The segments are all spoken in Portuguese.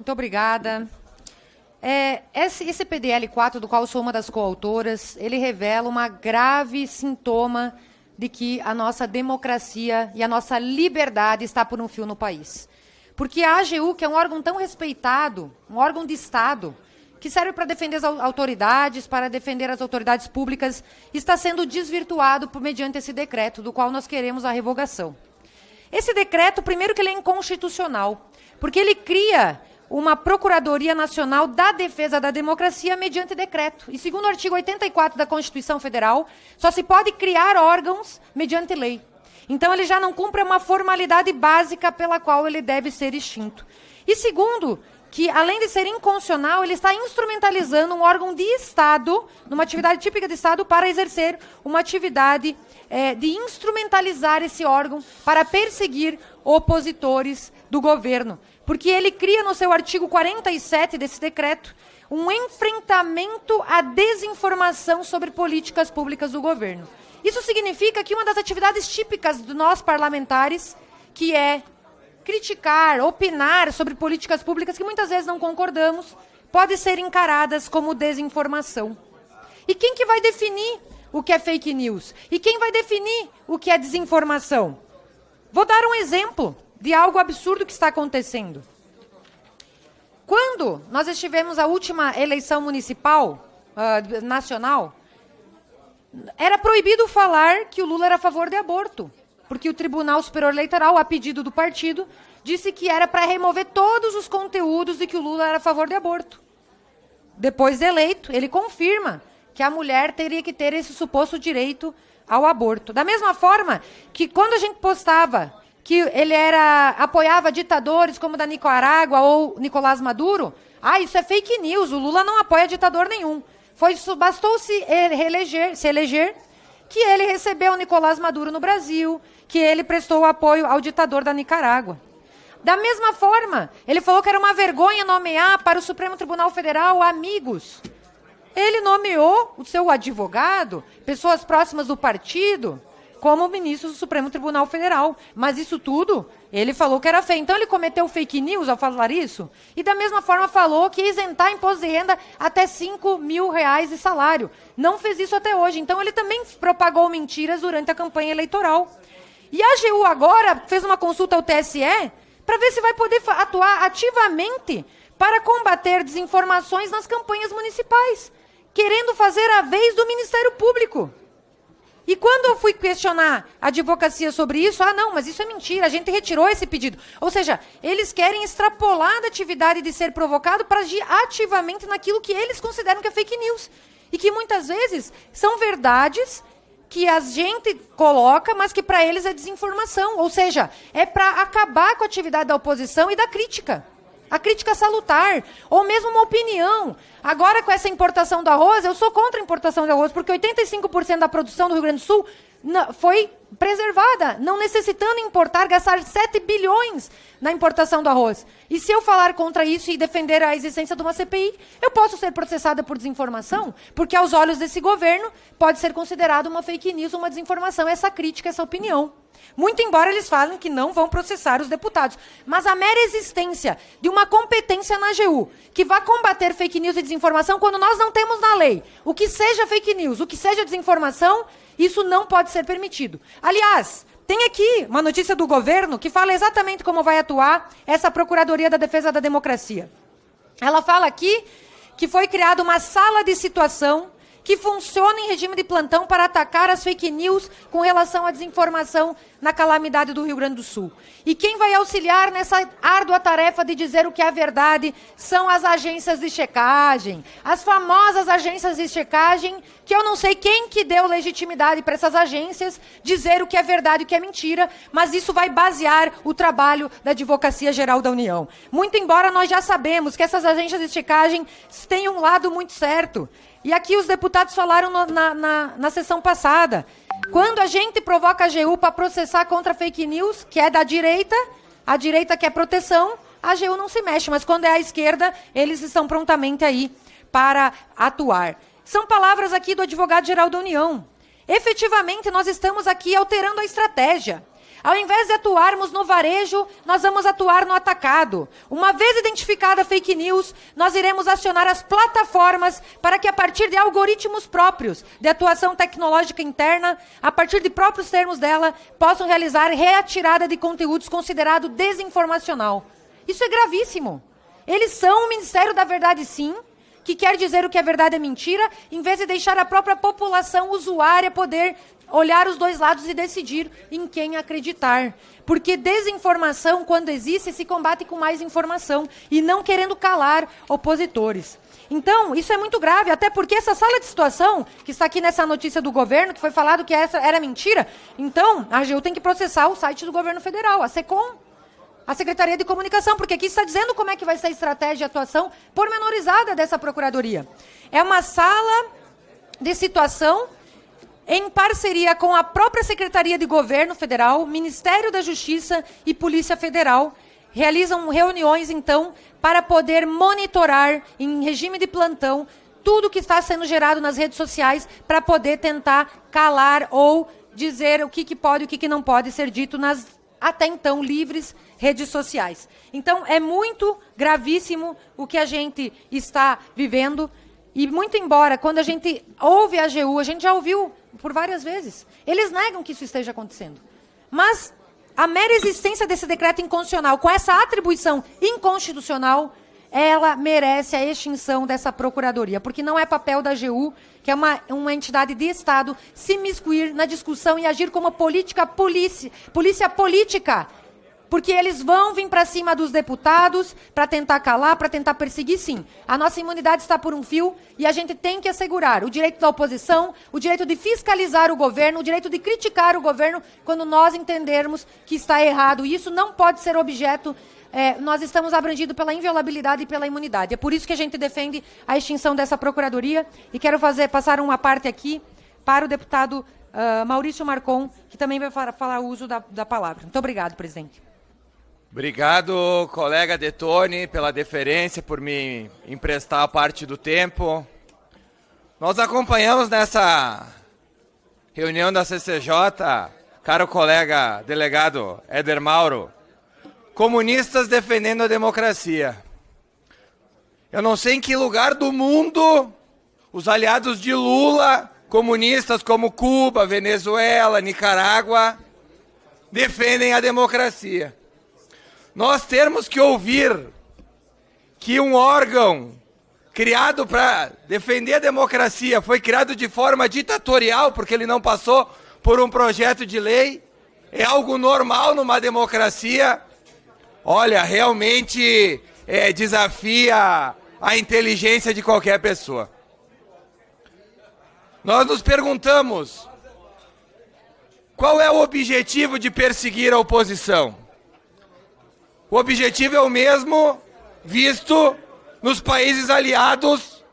Muito obrigada. Esse PDL 4, do qual sou uma das coautoras, ele revela uma grave sintoma de que a nossa democracia e a nossa liberdade está por um fio no país. Porque a AGU, que é um órgão tão respeitado, um órgão de Estado, que serve para defender as autoridades, para defender as autoridades públicas, está sendo desvirtuado mediante esse decreto, do qual nós queremos a revogação. Esse decreto, primeiro que ele é inconstitucional, porque ele cria uma Procuradoria Nacional da Defesa da Democracia mediante decreto. E segundo o artigo 84 da Constituição Federal, só se pode criar órgãos mediante lei. Então ele já não cumpre uma formalidade básica pela qual ele deve ser extinto. E segundo, que além de ser inconstitucional, ele está instrumentalizando um órgão de Estado, numa atividade típica de Estado, para exercer uma atividade de instrumentalizar esse órgão para perseguir opositores do governo. Porque ele cria no seu artigo 47 desse decreto um enfrentamento à desinformação sobre políticas públicas do governo. Isso significa que uma das atividades típicas de nós parlamentares, que é criticar, opinar sobre políticas públicas que muitas vezes não concordamos, pode ser encaradas como desinformação. E quem que vai definir o que é fake news? E quem vai definir o que é desinformação? Vou dar um exemplo de algo absurdo que está acontecendo. Quando nós estivemos a última eleição municipal, nacional, era proibido falar que o Lula era a favor de aborto, porque o Tribunal Superior Eleitoral, a pedido do partido, disse que era para remover todos os conteúdos de que o Lula era a favor de aborto. Depois de eleito, ele confirma que a mulher teria que ter esse suposto direito ao aborto. Da mesma forma que quando a gente postava que ele apoiava ditadores como da Nicarágua ou Nicolás Maduro, isso é fake news, o Lula não apoia ditador nenhum. Bastou se eleger, que ele recebeu o Nicolás Maduro no Brasil, que ele prestou apoio ao ditador da Nicarágua. Da mesma forma, ele falou que era uma vergonha nomear para o Supremo Tribunal Federal amigos. Ele nomeou o seu advogado, pessoas próximas do partido, como ministro do Supremo Tribunal Federal. Mas isso tudo, ele falou que era feio. Então ele cometeu fake news ao falar isso? E da mesma forma falou que ia isentar imposto de renda até R$5.000 de salário. Não fez isso até hoje. Então ele também propagou mentiras durante a campanha eleitoral. E a AGU agora fez uma consulta ao TSE para ver se vai poder atuar ativamente para combater desinformações nas campanhas municipais, querendo fazer a vez do Ministério Público. E quando eu fui questionar a advocacia sobre isso, não, mas isso é mentira, a gente retirou esse pedido. Ou seja, eles querem extrapolar da atividade de ser provocado para agir ativamente naquilo que eles consideram que é fake news. E que muitas vezes são verdades que a gente coloca, mas que para eles é desinformação. Ou seja, é para acabar com a atividade da oposição e da crítica. A crítica salutar, ou mesmo uma opinião. Agora, com essa importação do arroz, eu sou contra a importação de arroz, porque 85% da produção do Rio Grande do Sul foi preservada, não necessitando importar, gastar 7 bilhões na importação do arroz. E se eu falar contra isso e defender a existência de uma CPI, eu posso ser processada por desinformação, porque aos olhos desse governo pode ser considerado uma fake news, uma desinformação, essa crítica, essa opinião. Muito embora eles falem que não vão processar os deputados. Mas a mera existência de uma competência na AGU que vá combater fake news e desinformação, quando nós não temos na lei o que seja fake news, o que seja desinformação, isso não pode ser permitido. Aliás, tem aqui uma notícia do governo que fala exatamente como vai atuar essa Procuradoria da Defesa da Democracia. Ela fala aqui que foi criada uma sala de situação que funciona em regime de plantão para atacar as fake news com relação à desinformação na calamidade do Rio Grande do Sul. E quem vai auxiliar nessa árdua tarefa de dizer o que é verdade são as agências de checagem, as famosas agências de checagem, que eu não sei quem que deu legitimidade para essas agências dizer o que é verdade e o que é mentira, mas isso vai basear o trabalho da Advocacia Geral da União. Muito embora nós já sabemos que essas agências de checagem têm um lado muito certo. E aqui os deputados falaram na sessão passada. Quando a gente provoca a AGU para processar contra fake news, que é da direita, a direita quer proteção, a AGU não se mexe. Mas quando é a esquerda, eles estão prontamente aí para atuar. São palavras aqui do Advogado-Geral da União. Efetivamente, nós estamos aqui alterando a estratégia. Ao invés de atuarmos no varejo, nós vamos atuar no atacado. Uma vez identificada a fake news, nós iremos acionar as plataformas para que, a partir de algoritmos próprios, de atuação tecnológica interna, a partir de próprios termos dela, possam realizar reatirada de conteúdos considerado desinformacional. Isso é gravíssimo. Eles são o Ministério da Verdade, sim, que quer dizer o que é verdade é mentira, em vez de deixar a própria população usuária poder olhar os dois lados e decidir em quem acreditar. Porque desinformação, quando existe, se combate com mais informação e não querendo calar opositores. Então, isso é muito grave, até porque essa sala de situação, que está aqui nessa notícia do governo, que foi falado que essa era mentira, então a AGU tem que processar o site do governo federal, a SECOM, a Secretaria de Comunicação, porque aqui está dizendo como é que vai ser a estratégia de atuação pormenorizada dessa Procuradoria. É uma sala de situação em parceria com a própria Secretaria de Governo Federal, Ministério da Justiça e Polícia Federal, realizam reuniões, então, para poder monitorar, em regime de plantão, tudo que está sendo gerado nas redes sociais, para poder tentar calar ou dizer o que pode e o que não pode ser dito nas, até então, livres redes sociais. Então, é muito gravíssimo o que a gente está vivendo, e muito embora, quando a gente ouve a AGU, a gente já ouviu por várias vezes, eles negam que isso esteja acontecendo. Mas a mera existência desse decreto inconstitucional, com essa atribuição inconstitucional, ela merece a extinção dessa procuradoria, porque não é papel da AGU, que é uma entidade de Estado, se miscuir na discussão e agir como polícia política, porque eles vão vir para cima dos deputados para tentar calar, para tentar perseguir, sim. A nossa imunidade está por um fio e a gente tem que assegurar o direito da oposição, o direito de fiscalizar o governo, o direito de criticar o governo quando nós entendermos que está errado. E isso não pode ser objeto, nós estamos abrangidos pela inviolabilidade e pela imunidade. É por isso que a gente defende a extinção dessa procuradoria. E quero passar uma parte aqui para o deputado Maurício Marcon, que também vai falar o uso da palavra. Muito obrigado, presidente. Obrigado, colega Detone, pela deferência, por me emprestar a parte do tempo. Nós acompanhamos nessa reunião da CCJ, caro colega delegado Éder Mauro, comunistas defendendo a democracia. Eu não sei em que lugar do mundo os aliados de Lula, comunistas como Cuba, Venezuela, Nicarágua, defendem a democracia. Nós temos que ouvir que um órgão criado para defender a democracia foi criado de forma ditatorial, porque ele não passou por um projeto de lei, é algo normal numa democracia. Olha, realmente desafia a inteligência de qualquer pessoa. Nós nos perguntamos, qual é o objetivo de perseguir a oposição? O objetivo é o mesmo visto nos países aliados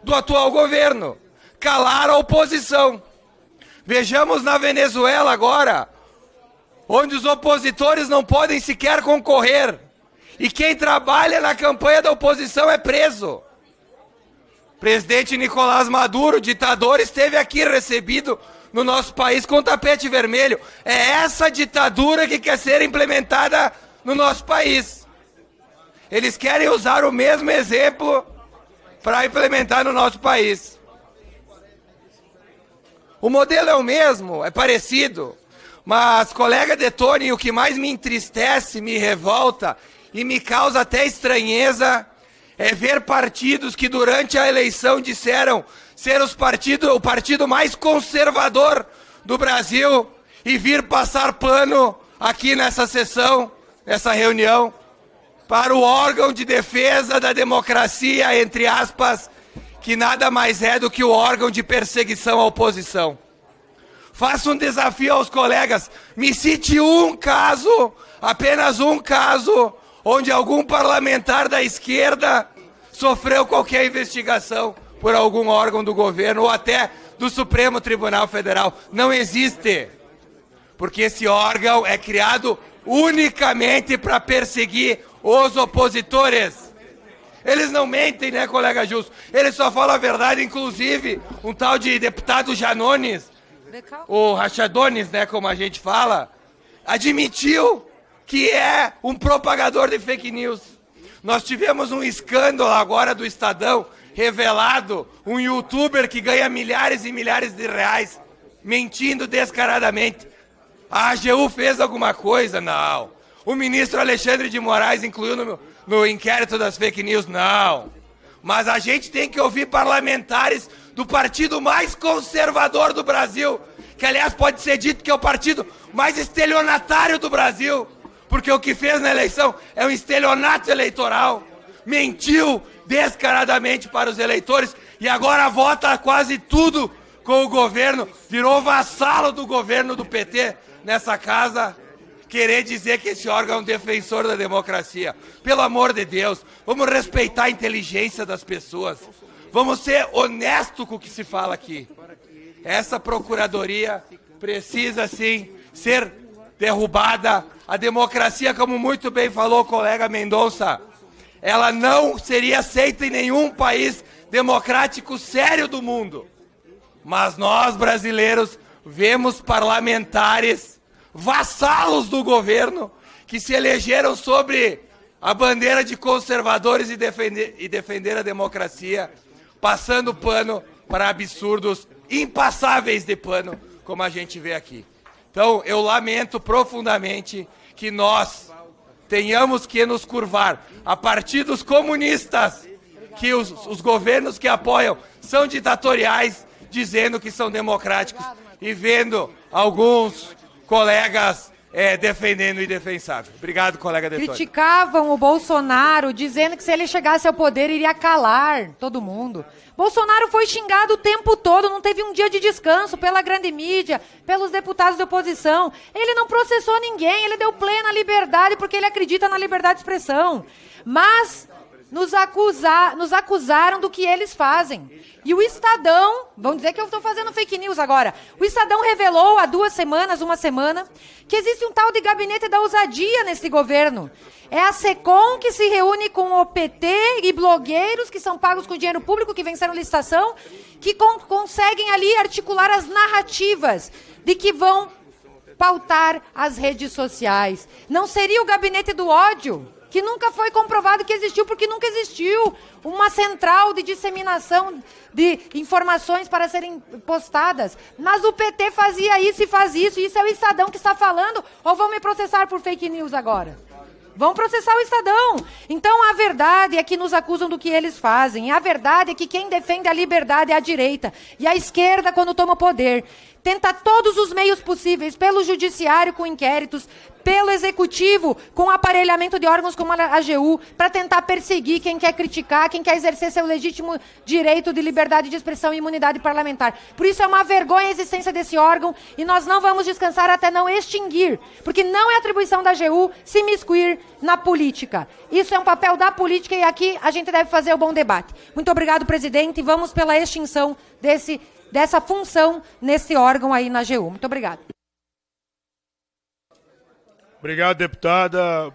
do atual governo: calar a oposição. Vejamos na Venezuela agora, onde os opositores não podem sequer concorrer. E quem trabalha na campanha da oposição é preso. O presidente Nicolás Maduro, ditador, esteve aqui recebido no nosso país com tapete vermelho. É essa ditadura que quer ser implementada no nosso país. Eles querem usar o mesmo exemplo para implementar no nosso país. O modelo é o mesmo, é parecido, mas, colega Detone, o que mais me entristece, me revolta e me causa até estranheza é ver partidos que durante a eleição disseram ser o partido mais conservador do Brasil e vir passar pano aqui nessa sessão, nessa reunião, para o órgão de defesa da democracia, entre aspas, que nada mais é do que o órgão de perseguição à oposição. Faço um desafio aos colegas, me cite um caso, apenas um caso, onde algum parlamentar da esquerda sofreu qualquer investigação por algum órgão do governo ou até do Supremo Tribunal Federal. Não existe, porque esse órgão é criado unicamente para perseguir os opositores. Eles não mentem, né, colega Justo? Eles só falam a verdade, inclusive um tal de deputado Janones, o Rachadones, né, como a gente fala, admitiu que é um propagador de fake news. Nós tivemos um escândalo agora do Estadão, revelado um youtuber que ganha milhares e milhares de reais, mentindo descaradamente. A AGU fez alguma coisa? Não. O ministro Alexandre de Moraes incluiu no inquérito das fake news? Não. Mas a gente tem que ouvir parlamentares do partido mais conservador do Brasil, que aliás pode ser dito que é o partido mais estelionatário do Brasil, porque o que fez na eleição é um estelionato eleitoral, mentiu descaradamente para os eleitores e agora vota quase tudo com o governo, virou vassalo do governo do PT nessa casa, querer dizer que esse órgão é um defensor da democracia. Pelo amor de Deus, vamos respeitar a inteligência das pessoas, vamos ser honestos com o que se fala aqui. Essa procuradoria precisa sim ser derrubada. A democracia, como muito bem falou o colega Mendonça, ela não seria aceita em nenhum país democrático sério do mundo. Mas nós, brasileiros, vemos parlamentares vassalos do governo que se elegeram sobre a bandeira de conservadores e defender a democracia, passando pano para absurdos impassáveis de pano, como a gente vê aqui. Então, eu lamento profundamente que nós tenhamos que nos curvar a partidos comunistas, que os governos que apoiam são ditatoriais, dizendo que são democráticos e vendo alguns colegas defendendo o indefensável. Obrigado, colega Detone. Criticavam o Bolsonaro, dizendo que se ele chegasse ao poder, iria calar todo mundo. Bolsonaro foi xingado o tempo todo, não teve um dia de descanso pela grande mídia, pelos deputados de oposição. Ele não processou ninguém, ele deu plena liberdade porque ele acredita na liberdade de expressão. Mas nos acusaram do que eles fazem. E o Estadão, vamos dizer que eu estou fazendo fake news agora, o Estadão revelou há uma semana, que existe um tal de gabinete da ousadia nesse governo. É a SECOM que se reúne com o PT e blogueiros que são pagos com dinheiro público, que venceram licitação, que conseguem ali articular as narrativas de que vão pautar as redes sociais. Não seria o gabinete do ódio, que nunca foi comprovado que existiu, porque nunca existiu uma central de disseminação de informações para serem postadas. Mas o PT fazia isso e faz isso, e isso é o Estadão que está falando, ou vão me processar por fake news agora? Vão processar o Estadão. Então a verdade é que nos acusam do que eles fazem. A verdade é que quem defende a liberdade é a direita. E a esquerda, quando toma poder, tenta todos os meios possíveis, pelo judiciário com inquéritos, pelo executivo com aparelhamento de órgãos como a AGU, para tentar perseguir quem quer criticar, quem quer exercer seu legítimo direito de liberdade de expressão e imunidade parlamentar. Por isso é uma vergonha a existência desse órgão e nós não vamos descansar até não extinguir, porque não é atribuição da AGU se imiscuir na política. Isso é um papel da política e aqui a gente deve fazer o bom debate. Muito obrigado, presidente, e vamos pela extinção dessa função nesse órgão aí na AGU. Muito obrigado. Obrigado, deputada.